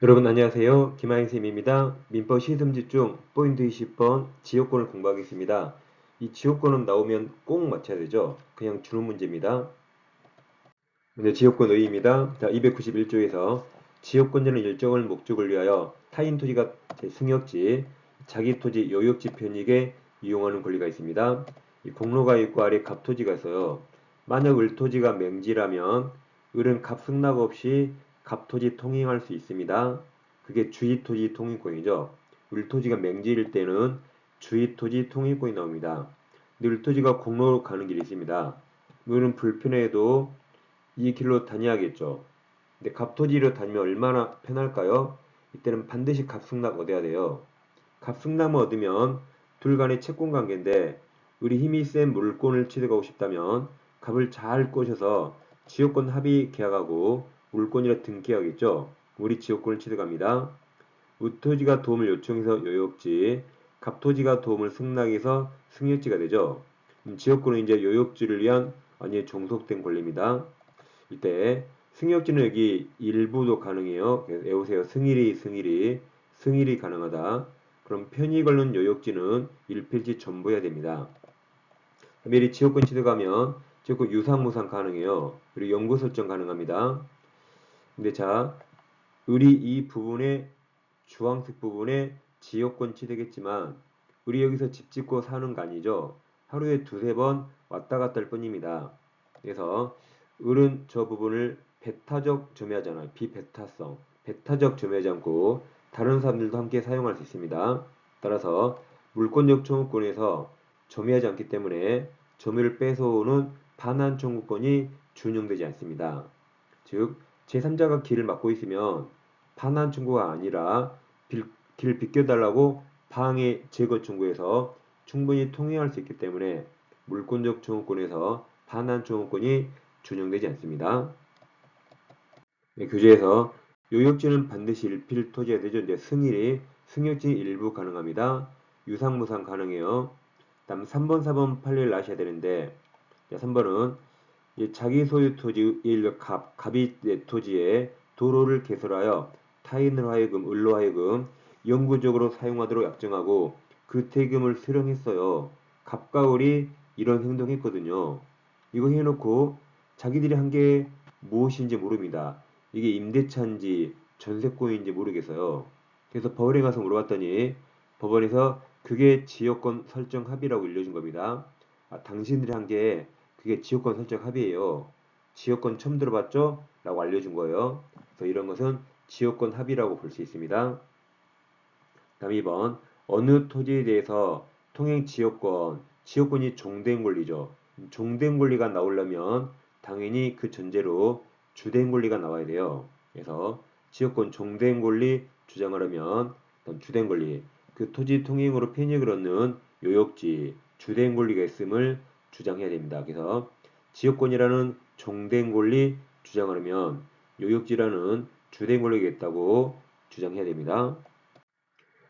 여러분 안녕하세요. 김하인 쌤입니다. 민법 시험집중 포인트 20번 지역권을 공부하겠습니다. 이 지역권은 나오면 꼭 맞춰야 되죠. 그냥 주는 문제입니다. 먼저 지역권 의의입니다. 자, 291조에서 지역권자는 일정을 목적을 위하여 타인 토지가 승역지, 자기 토지, 요역지 편익에 이용하는 권리가 있습니다. 이 공로가 있고 아래 갑토지가 있어요. 만약 을토지가 맹지라면 을은 갑승낙 없이 갑토지 통행할 수 있습니다. 그게 주의토지 통행권이죠. 을토지가 맹지일 때는 주의토지 통행권이 나옵니다. 근데 을토지가 공로로 가는 길이 있습니다. 을은 불편해도 이 길로 다녀야겠죠. 근데 갑토지로 다니면 얼마나 편할까요? 이때는 반드시 갑승낙 얻어야 돼요. 갑승낙을 얻으면 둘 간의 채권 관계인데 우리 힘이 센 물권을 취득하고 싶다면 갑을 잘 꼬셔서 지역권 합의 계약하고 물권이라 등기하겠죠. 우리 지역권을 취득합니다. 우토지가 도움을 요청해서 요역지, 갑토지가 도움을 승낙해서 승역지가 되죠. 지역권은 이제 요역지를 위한 완전히 종속된 권리입니다. 이때 승역지는 여기 일부도 가능해요. 외우세요. 승일이 가능하다. 그럼 편의 걸는 요역지는 1필지 전부 해야 됩니다. 미리 지역권 취득하면 지역권 유상무상 가능해요. 그리고 연구 설정 가능합니다. 근데 자, 을이 이 부분에 주황색 부분에 지역권 취득했지만 우리 여기서 집 짓고 사는 거 아니죠. 하루에 두세 번 왔다 갔다 할 뿐입니다. 그래서 을은 저 부분을 배타적 점유하잖아요. 비배타성. 배타적 점유하지 않고 다른 사람들도 함께 사용할 수 있습니다. 따라서 물권적 청구권에서 점유하지 않기 때문에 점유를 뺏어오는 반환 청구권이 준용되지 않습니다. 즉 제3자가 길을 막고 있으면 반환 청구가 아니라 길을 비켜달라고 방해 제거 청구해서 충분히 통행할 수 있기 때문에 물권적 청구권에서 반환 청구권이 준용되지 않습니다. 네, 교재에서 요역지는 반드시 일필토지해야 되죠. 이제 승역지 일부 가능합니다. 유상무상 가능해요. 다음 3번, 4번 판례를 아셔야 되는데 3번은 자기 소유 토지 갑이 내 토지에 도로를 개설하여 타인을 하여금 을로 하여금 영구적으로 사용하도록 약정하고 그 세금을 수령했어요. 갑과 을이 이런 행동했거든요. 이거 해놓고 자기들이 한 게 무엇인지 모릅니다. 이게 임대차인지 전세권인지 모르겠어요. 그래서 법원에 가서 물어봤더니 법원에서 그게 지역권 설정 합의라고 일러준 겁니다. 당신들이 한 게 그게 지역권 설정 합의예요. 지역권 처음 들어봤죠? 라고 알려준 거예요. 그래서 이런 것은 지역권 합의라고 볼 수 있습니다. 다음 2번 어느 토지에 대해서 통행 지역권이 종된 권리죠. 종된 권리가 나오려면 당연히 그 전제로 주된 권리가 나와야 돼요. 그래서 지역권 종된 권리 주장하려면 주된 권리, 그 토지 통행으로 편익을 얻는 요역지, 주된 권리가 있음을 주장해야 됩니다. 그래서 지역권이라는 종된 권리 주장하려면 요역지라는 주된 권리가 있다고 주장해야 됩니다.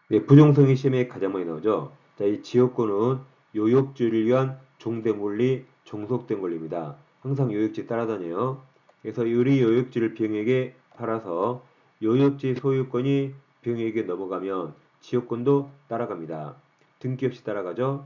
네, 부정성이 시험에 가장 많이 나오죠. 자, 이 지역권은 요역지를 위한 종된 권리, 종속된 권리입니다. 항상 요역지 따라다녀요. 그래서 요리 요역지를 병에게 팔아서 요역지 소유권이 병에게 넘어가면 지역권도 따라갑니다. 등기 없이 따라가죠.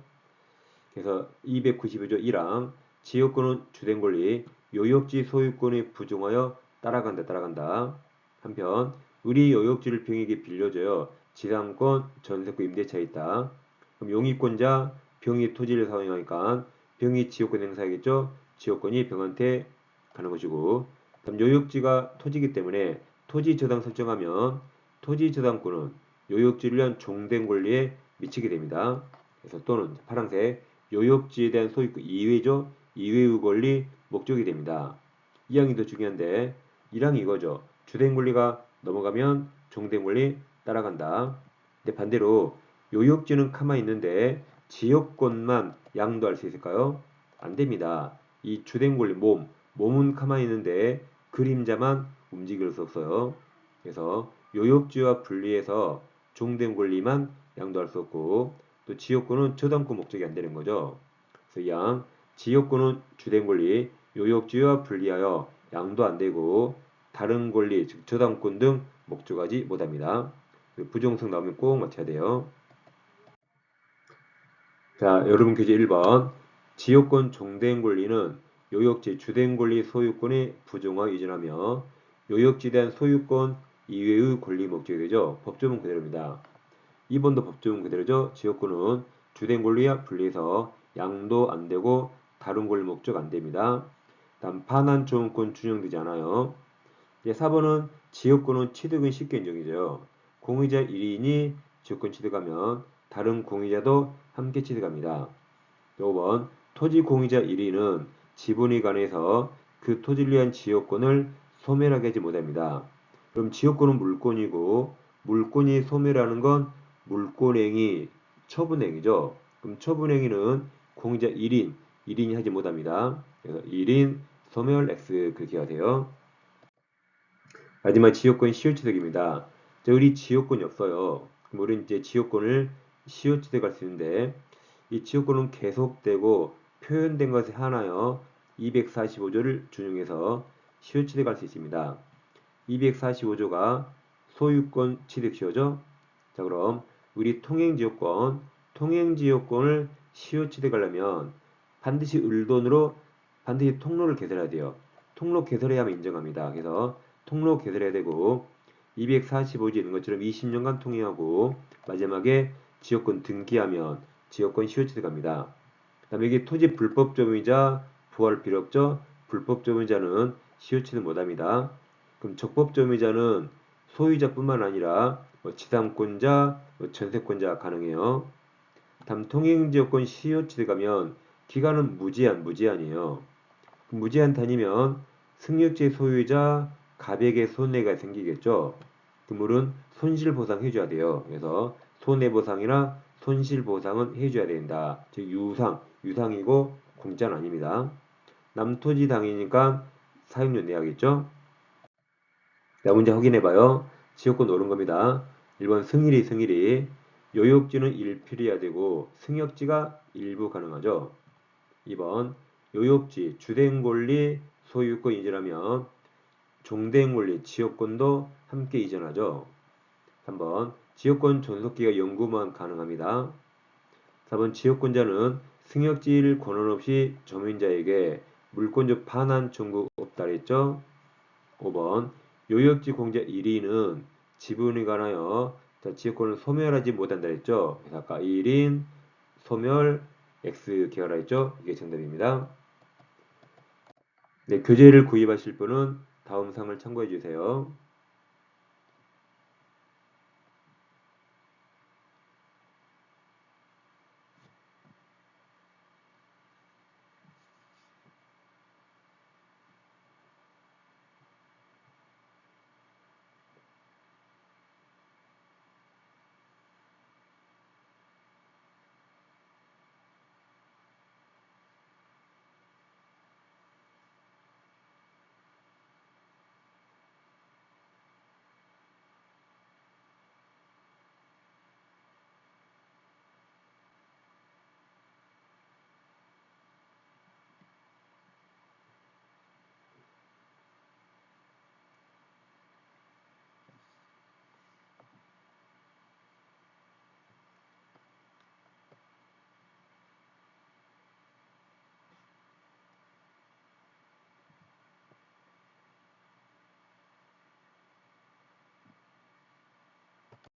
그래서 292조 1항 지역권은 주된 권리, 요역지 소유권에 부정하여 따라간다. 한편 우리 요역지를 병에게 빌려줘요. 지상권, 전세권, 임대차 있다. 그럼 용의권자 병이 토지를 사용하니까 병이 지역권 행사하겠죠. 지역권이 병한테 가는 것이고 그럼 요역지가 토지이기 때문에 토지 저당 설정하면 토지 저당권은 요역지를 위한 종된 권리에 미치게 됩니다. 그래서 또는 파란색 요역지에 대한 소유권 이외죠. 이외의 권리 목적이 됩니다. 2항이 더 중요한데 1항이 이거죠. 주된 권리가 넘어가면 종된 권리 따라간다. 근데 반대로 요역지는 가만히 있는데 지역권만 양도할 수 있을까요? 안 됩니다. 이 주된 권리 몸은 가만히 있는데 그림자만 움직일 수 없어요. 그래서 요역지와 분리해서 종된 권리만 양도할 수 없고 또 지역권은 저당권 목적이 안 되는 거죠. 그래서 지역권은 주된 권리, 요역지와 분리하여 양도 안 되고 다른 권리, 즉 저당권 등 목적하지 못합니다. 부정성 나오면 꼭 맞춰야 돼요. 자, 여러분 교재 1번. 지역권 종된 권리는 요역지 주된 권리 소유권에 부정하여 이전하며 요역지에 대한 소유권 이외의 권리 목적이 되죠. 법조문 그대로입니다. 2번도 법조문 그대로죠. 지역권은 주된 권리와 분리해서 양도 안 되고 다른 권리 목적 안 됩니다. 다음 반환 초음권 준용되지 않아요. 4번은 지역권은 취득은 쉽게 인정이죠. 공의자 1인이 지역권 취득하면 다른 공의자도 함께 취득합니다. 5번 토지 공의자 1인은 지분에 관해서 그 토지를 위한 지역권을 소멸하게 하지 못합니다. 그럼 지역권은 물권이고 물권이 소멸하는 건 물권행위, 처분행위죠. 그럼 처분행위는 공의자 1인이 하지 못합니다. 그래서 1인 소멸 X 그렇게 하세요. 마지막 지역권 시효취득입니다. 우리 지역권이 없어요. 그럼 우리는 이제 지역권을 시효취득할 수 있는데 이 지역권은 계속되고 표현된 것에 한하여 245조를 준용해서 시효취득할 수 있습니다. 245조가 소유권 취득시효죠. 자, 그럼 우리 통행지역권을 시효취득하려면 반드시 을돈으로 반드시 통로를 개설해야 돼요. 통로 개설해야만 인정합니다. 그래서 통로 개설해야 되고 245조 있는 것처럼 20년간 통행하고 마지막에 지역권 등기하면 지역권 시효취득합니다. 그 다음에 이게 토지 불법점유자 부활 필요 없죠. 불법점유자는 시효취득 못합니다. 그럼 적법점유자는 소유자뿐만 아니라 지상권자, 전세권자 가능해요. 다음 통행지역권 시효취득하면 기간은 무제한이에요. 무제한 다니면 승역지 소유자 가백의 손해가 생기겠죠. 그물은 손실보상 해줘야 돼요. 그래서 손해보상이나 손실보상은 해줘야 된다. 즉 유상이고 공짜는 아닙니다. 남토지 당이니까 사용료 내야겠죠. 자, 문제 확인해봐요. 지역권 옳은 겁니다. 1번 승일이 요역지는 일필이어야 되고 승역지가 일부 가능하죠. 2번 요역지 주된 권리 소유권 이전하면 종된 권리 지역권도 함께 이전하죠. 3번 지역권 존속기가 영구만 가능합니다. 4번 지역권자는 승역지일 권한 없이 점유인자에게 물권적 반환 청구 없다 그랬죠. 5번 요역지 공자 1인은 지분에 관하여 지역권을 소멸하지 못한다 했죠. 그래서 아까 1인 소멸 X 계열화 했죠. 이게 정답입니다. 네, 교재를 구입하실 분은 다음 상을 참고해 주세요.